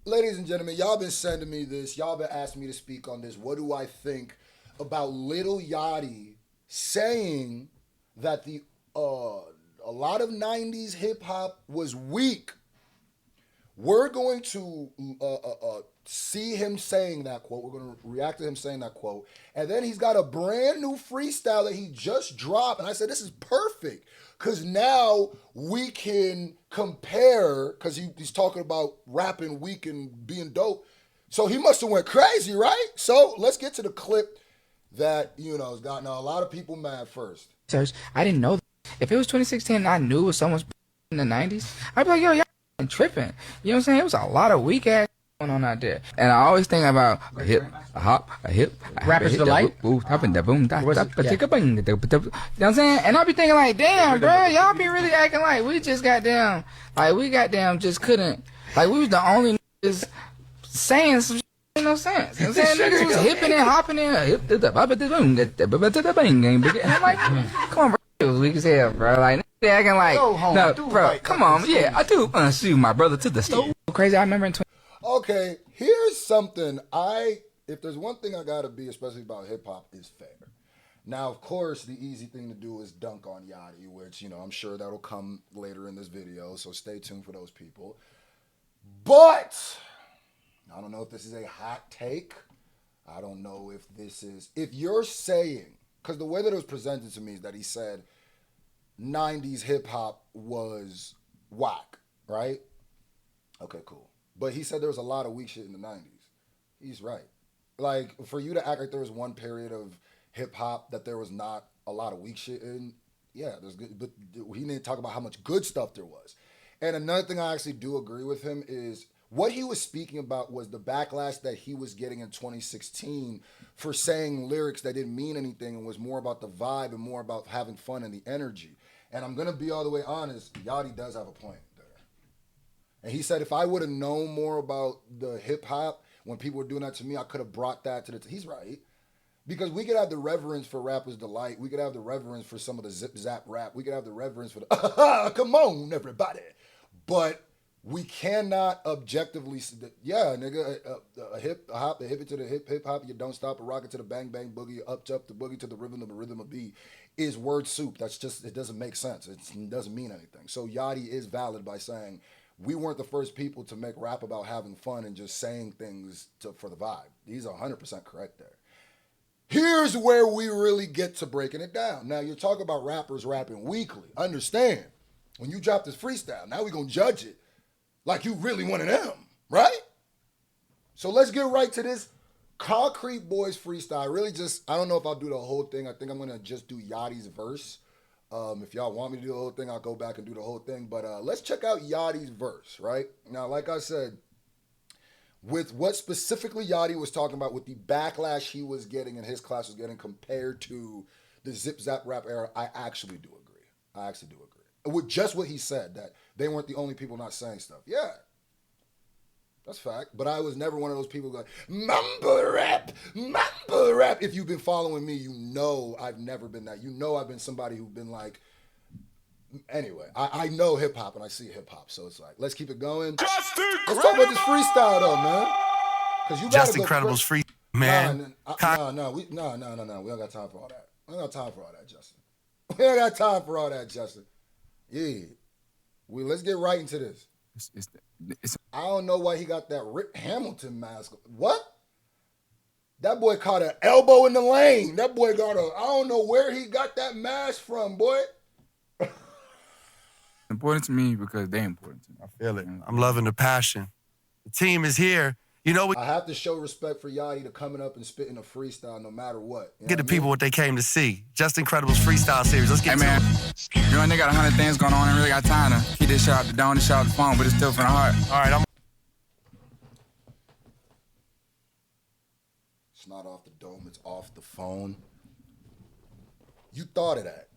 ladies and gentlemen, y'all been sending me this. Y'all been asking me to speak on this. What do I think about Lil Yachty saying that the a lot of '90s hip hop was weak? We're going to see him saying that quote. We're going to react to him saying that quote. And then he's got a brand new freestyle that he just dropped. And I said, this is perfect. Because now we can compare, because he's talking about rapping weak and being dope. So he must have went crazy, right? So let's get to the clip that, has gotten a lot of people mad first. I didn't know. If it was 2016 and I knew it was someone's in the 90s, I'd be like, yo, y'all tripping. You know what I'm saying? It was a lot of weak ass going on out there. And I always think about a hip, a hop, a hip. Rappers Delight? You know what I'm saying? And I be thinking like, damn, bro, y'all be really acting like we just got down. Like, we got down, just couldn't. Like, we was the only niggas saying some shit made no sense. You know what I'm saying? Niggas was hipping and hopping in. And I'm like, come on, bro. It was weak as hell, bro. Like, they acting like, no, bro, come on. Yeah, I do shoot my brother to the stove. Crazy, I remember in 20. Okay, here's something if there's one thing I gotta be, especially about hip hop, is fair. Now, of course, the easy thing to do is dunk on Yachty, which, I'm sure that'll come later in this video, so stay tuned for those people. But, I don't know if this is a hot take. I don't know if you're saying, because the way that it was presented to me is that he said 90s hip hop was whack, right? Okay, cool. But he said there was a lot of weak shit in the 90s. He's right. Like, for you to act like there was one period of hip hop that there was not a lot of weak shit in, yeah, there's good. But he didn't talk about how much good stuff there was. And another thing I actually do agree with him is what he was speaking about was the backlash that he was getting in 2016 for saying lyrics that didn't mean anything and was more about the vibe and more about having fun and the energy. And I'm going to be all the way honest, Yachty does have a point there. And he said, if I would have known more about the hip hop when people were doing that to me, I could have brought that to he's right. Because we could have the reverence for Rappers Delight. We could have the reverence for some of the zip zap rap. We could have the reverence for the, come on, everybody. But we cannot objectively, yeah, nigga, a hip hop, a hip it to the hip hop, you don't stop, a rocket to the bang bang boogie, up the boogie to the rhythm of beat is word soup. That's just, it doesn't make sense. It doesn't mean anything. So Yachty is valid by saying we weren't the first people to make rap about having fun and just saying things for the vibe. He's 100% correct there. Here's where we really get to breaking it down. Now, you're talking about rappers rapping weekly. Understand, when you drop this freestyle, now we're going to judge it like you really one of them, right? So let's get right to this Concrete Boys freestyle. Really just, I don't know if I'll do the whole thing. I think I'm going to just do Yachty's verse. If y'all want me to do the whole thing, I'll go back and do the whole thing. But let's check out Yachty's verse, right? Now, like I said, with what specifically Yachty was talking about, with the backlash he was getting and his class was getting compared to the zip zap rap era, I actually do agree. I actually do agree. With just what he said, that they weren't the only people not saying stuff. Yeah, that's fact. But I was never one of those people going, mumble rap, mumble rap. If you've been following me, you know I've never been that. You know I've been somebody who's been like, anyway, I know hip hop and I see hip hop, so it's like, let's keep it going. Let's talk about this freestyle though, man. Because you Just Incredible's free, man. We don't got time for all that. We don't got time for all that, Justin. We ain't got time for all that, Justin. Yeah, let's get right into this. I don't know why he got that Rip Hamilton mask. What? That boy caught an elbow in the lane. That boy got I don't know where he got that mask from, boy. Important to me because they're important to me. I feel it. I'm loving the passion. The team is here. You know, we I have to show respect for Yachty to coming up and spitting a freestyle no matter what. Get the people what they came to see. Just Incredible's freestyle series. Let's get to it. You know, they got 100 things going on and really got time to keep this shit out the dome, this shit out the phone, but it's still from the heart. All right, It's not off the dome, it's off the phone. You thought of that.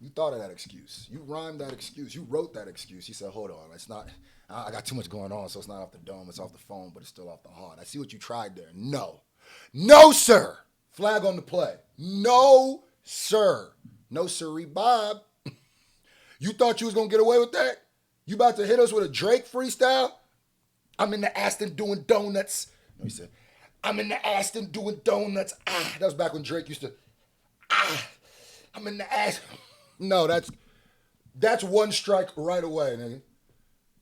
You thought of that excuse. You rhymed that excuse. You wrote that excuse. He said, hold on, it's not, I got too much going on, so it's not off the dome, it's off the phone, but it's still off the heart. I see what you tried there. No. No, sir. Flag on the play. No, sir. No, sirree, Bob. You thought you was going to get away with that? You about to hit us with a Drake freestyle? I'm in the Aston doing donuts. No, he said, I'm in the Aston doing donuts. Ah, that was back when Drake used to, I'm in the Aston. No, that's one strike right away, nigga.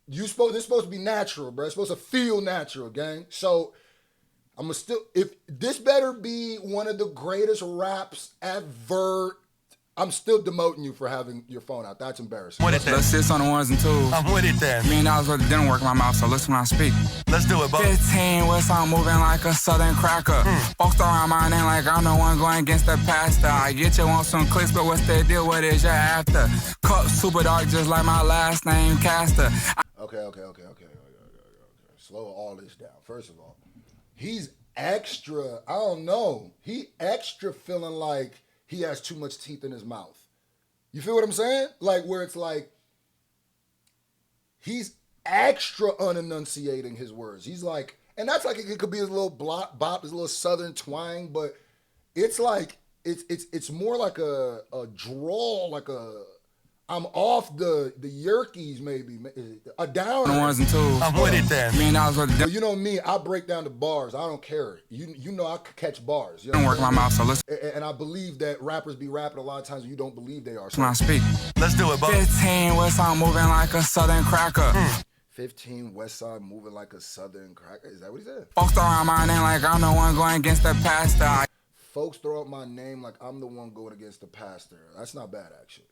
This supposed to be natural, bro. It's supposed to feel natural, gang. So I'm gonna if this better be one of the greatest raps ever. I'm still demoting you for having your phone out. That's embarrassing. With it then. Let's sit on the ones and twos. I'm with it then. $1,000,000 worth of dinner work in my mouth, so listen when I speak. Let's do it, bro. 15 West, I'm moving like a southern cracker. Folks around my name like I'm the one going against the pastor. I get you on some clicks, but what's the deal? What is you after? Cup super dark, just like my last name, Caster. Okay. Slow all this down. First of all, he's extra. I don't know. He extra feeling like he has too much teeth in his mouth. You feel what I'm saying? Like where it's like he's extra unenunciating his words. He's like, and that's like it could be his little bop, his little southern twang, but it's like it's more like a drawl, like a I'm off the yerkies maybe a down. The ones and twos. I'm with it then. $1,000,000 worth of dinner You know me, I break down the bars. I don't care. You know I could catch bars. You know work in my mouth, so listen and I believe that rappers be rapping a lot of times and you don't believe they are. when I speak. Let's do it, bro. 15 West, I'm moving like a southern cracker. 15 West Side moving like a southern cracker. Is that what he said? Folks around my name like I'm the one going against the pastor. Folks throw out my name like I'm the one going against the pastor. That's not bad, actually.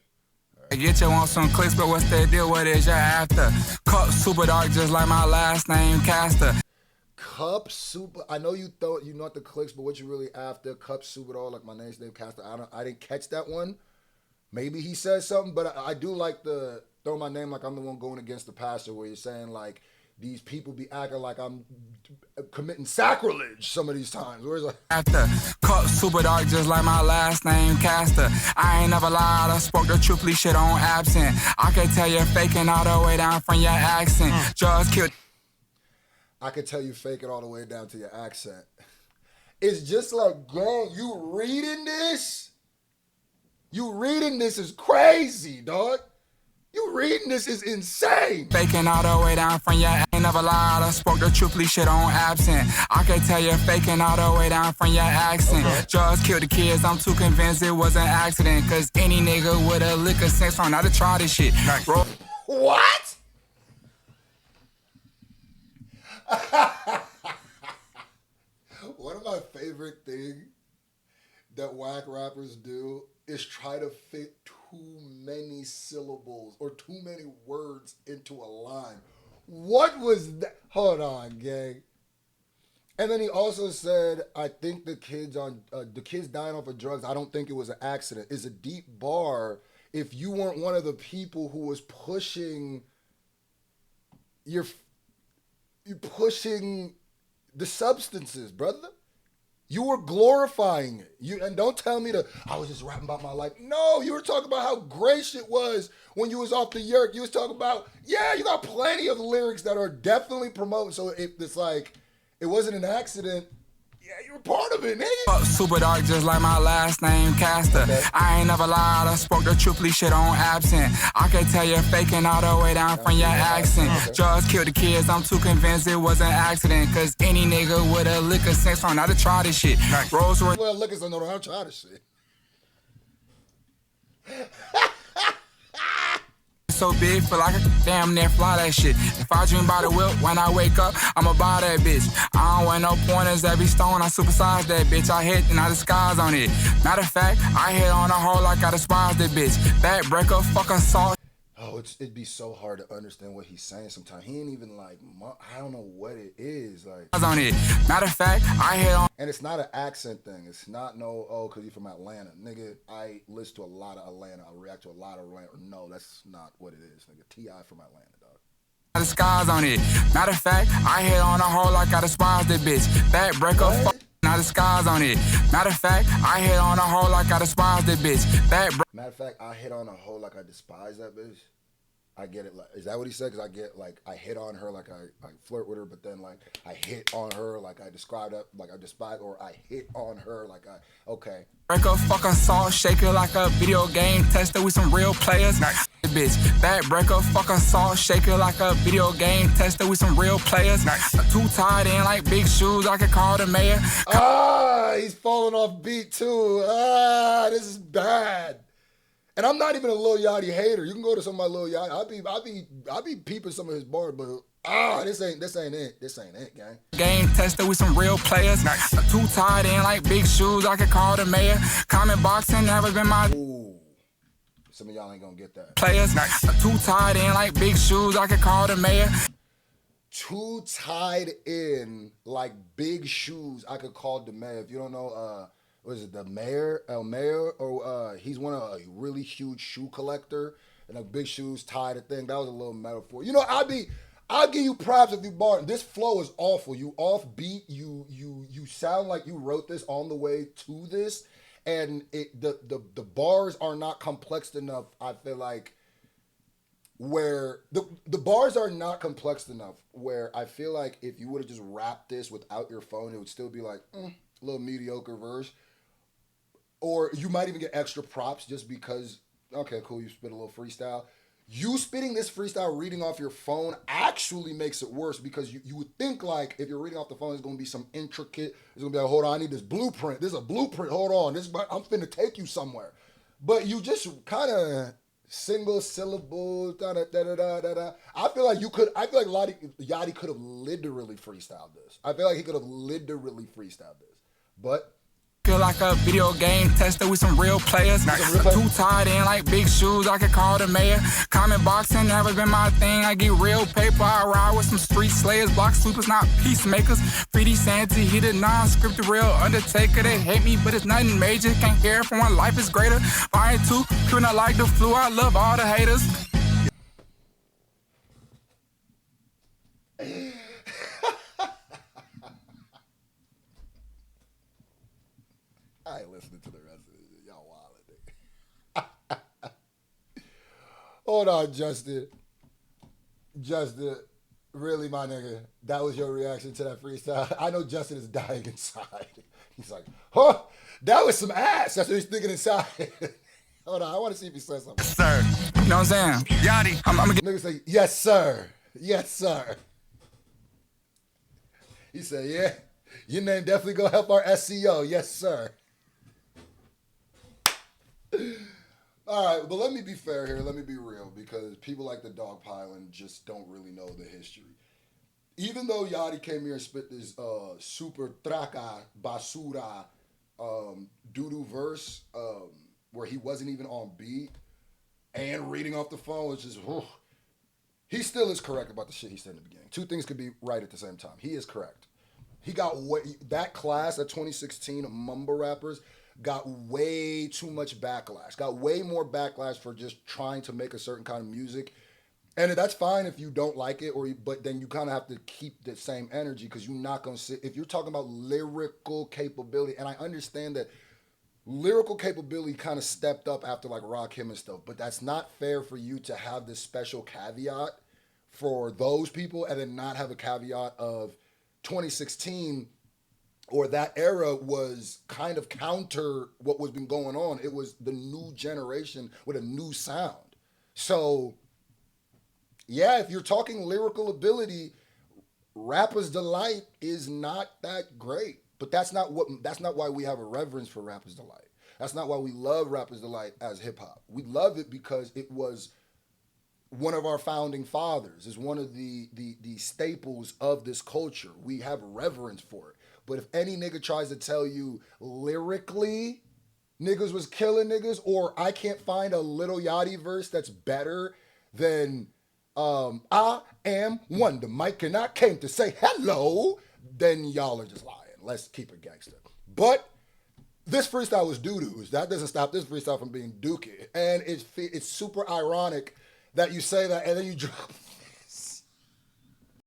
I get you on some clicks, but what's the deal? What is you after? Cup super dark, just like my last name, Caster. Cup super. I know you thought you know the clicks, but what you really after? Cup super dog, like my name's Dave Caster. I didn't catch that one. Maybe he said something, but I do like the throw my name like I'm the one going against the pastor, where you're saying like these people be acting like I'm committing sacrilege some of these times. Where it's like After cup super dark, just like my last name, Caster. I ain't never lied, I spoke the truth, please shit on absent. I can tell you're faking all the way down from your accent. Just killed. I could tell you fake it all the way down to your accent. It's just like, girl, you reading this? You reading this is crazy, dog. You reading this is insane. Faking all the way down from your ain't never lied. I spoke the truth, please shit on absent. I can tell you're faking all the way down from your accent. Drugs killed the kids, I'm too convinced it was an accident. Cause any nigga with a liquor sense on how to try this shit. Nice. Bro. What? One of my favorite things that whack rappers do is try to fit too many syllables or too many words into a line. What was that? Hold on, gang. And then he also said, I think the kids dying off of drugs, I don't think it was an accident. It's a deep bar if you weren't one of the people who was pushing you're pushing the substances, brother. You were glorifying it. And don't tell me I was just rapping about my life. No, you were talking about how great shit was when you was off the yerk. You was talking about, yeah, you got plenty of lyrics that are definitely promoting. So it's like, it wasn't an accident. Yeah, you were part of it, nigga. Super dark, just like my last name, Caster. Okay. I ain't never lied, I spoke the truth, please shit on absent. I can tell you're faking all the way down from your accent. Okay. Drugs killed the kids, I'm too convinced it was an accident. Cause any nigga with a liquor sense on how to try this shit. Nice. Rolls Royce. Well, look, I know how to try this shit. So big, feel like I could damn near fly that shit. If I dream about a whip, when I wake up, I'ma buy that bitch. I don't wear no pointers, every stone, I supersize that bitch. I hit and I disguise on it. Matter of fact, I hit on a hoe like I despise that bitch. Backbreaker, fuck assault. Oh, it'd be so hard to understand what he's saying sometimes. He ain't even like, I don't know what it is. Like, On it. Matter of fact, I hit on. and it's not an accent thing. It's not because you're from Atlanta. Nigga, I listen to a lot of Atlanta. I react to a lot of Atlanta. No, that's not what it is. Nigga, T.I. from Atlanta, dog. Disguise on it. Matter of fact, I hit on a hoe like I despise that bitch. Backbreaker, fuck. I disguise on it. Matter of fact, I hit on a hoe like I despise that bitch. Matter of fact, I hit on a hoe like I despise that bitch. I get it. Like, is that what he said? Because I get like I hit on her, like I flirt with her, but then like I hit on her, like I described it, like I despise, or I hit on her, like I okay. Break a fucking salt shaker like a video game tester with some real players. Nice. Bitch, bad breaker, fucking salt shaker like a video game tester with some real players. Nice. Too tied in like big shoes, I could call the mayor. He's falling off beat too. This is bad. And I'm not even a Lil Yachty hater. You can go to some of my Lil Yachty. I be peeping some of his bars, but this ain't it. This ain't it, gang. Game tester with some real players. Nice. Too tied in like big shoes, I could call the mayor. Comment boxing never been my. Ooh. Some of y'all ain't gonna get that. Players. Nice. Too tied in like big shoes, I could call the mayor. Too tied in like big shoes, I could call the mayor. If you don't know, what is it, the mayor, El Mayor, or he's one of a really huge shoe collector, and like big shoes tied a thing. That was a little metaphor. You know, I'll give you props if you bar. This flow is awful. You off beat. You sound like you wrote this on the way to this, and the bars are not complex enough. I feel like where the bars are not complex enough. Where I feel like if you would have just rapped this without your phone, it would still be like a little mediocre verse. Or you might even get extra props just because, okay, cool, you spit a little freestyle. You spitting this freestyle reading off your phone actually makes it worse because you would think like if you're reading off the phone, it's going to be some intricate, it's going to be like, hold on, I need this blueprint. This is a blueprint, hold on, I'm finna take you somewhere. But you just kind of single syllable, da-da-da-da-da-da. I feel like Yachty could have literally freestyled this. I feel like he could have literally freestyled this. But Feel like a video game tester with some real players. Nice. Too tied in like big shoes, I could call the mayor. Comment boxing never been my thing. I get real paper, I ride with some street slayers. Block sweepers, not peacemakers. 3D Santa, he the non-scripted real undertaker. They hate me, but it's nothing major. Can't hear from one, life is greater. Fire too, couldn't I like the flu, I love all the haters. I ain't listening to the rest of it. Y'all wild. Hold on, Justin. Justin, really, my nigga, that was your reaction to that freestyle? I know Justin is dying inside. He's like, huh, that was some ass. That's what he's thinking inside. Hold on, I want to see if he says something. Sir, you know what I'm saying? Yachty, I'm gonna get. Nigga say, yes, sir. Yes, sir. He said, yeah, your name definitely gonna help our SEO. Yes, sir. All right, but let me be fair here. Let me be real, because people like the dogpiling just don't really know the history. Even though Yachty came here and spit this super traca basura doo-doo verse where he wasn't even on beat and reading off the phone, which is, he still is correct about the shit he said in the beginning. Two things could be right at the same time. He is correct. He got that class at 2016 of mumble rappers got way too much backlash, got way more backlash for just trying to make a certain kind of music. And that's fine if you don't like it, but then you kind of have to keep the same energy, because you're not going to sit, if you're talking about lyrical capability, and I understand that lyrical capability kind of stepped up after like Rakim and stuff, but that's not fair for you to have this special caveat for those people and then not have a caveat of 2016 or that era was kind of counter what was been going on. It was the new generation with a new sound. So, yeah, if you're talking lyrical ability, Rapper's Delight is not that great. But that's not why we have a reverence for Rapper's Delight. That's not why we love Rapper's Delight as hip hop. We love it because it was one of our founding fathers. It's one of the staples of this culture. We have reverence for it. But if any nigga tries to tell you lyrically niggas was killing niggas, or I can't find a Lil Yachty verse that's better than I am Wonder Mike and I came to say hello, then y'all are just lying. Let's keep it gangster. But this freestyle was doo-doos. That doesn't stop this freestyle from being dookie. And it's super ironic that you say that and then you drop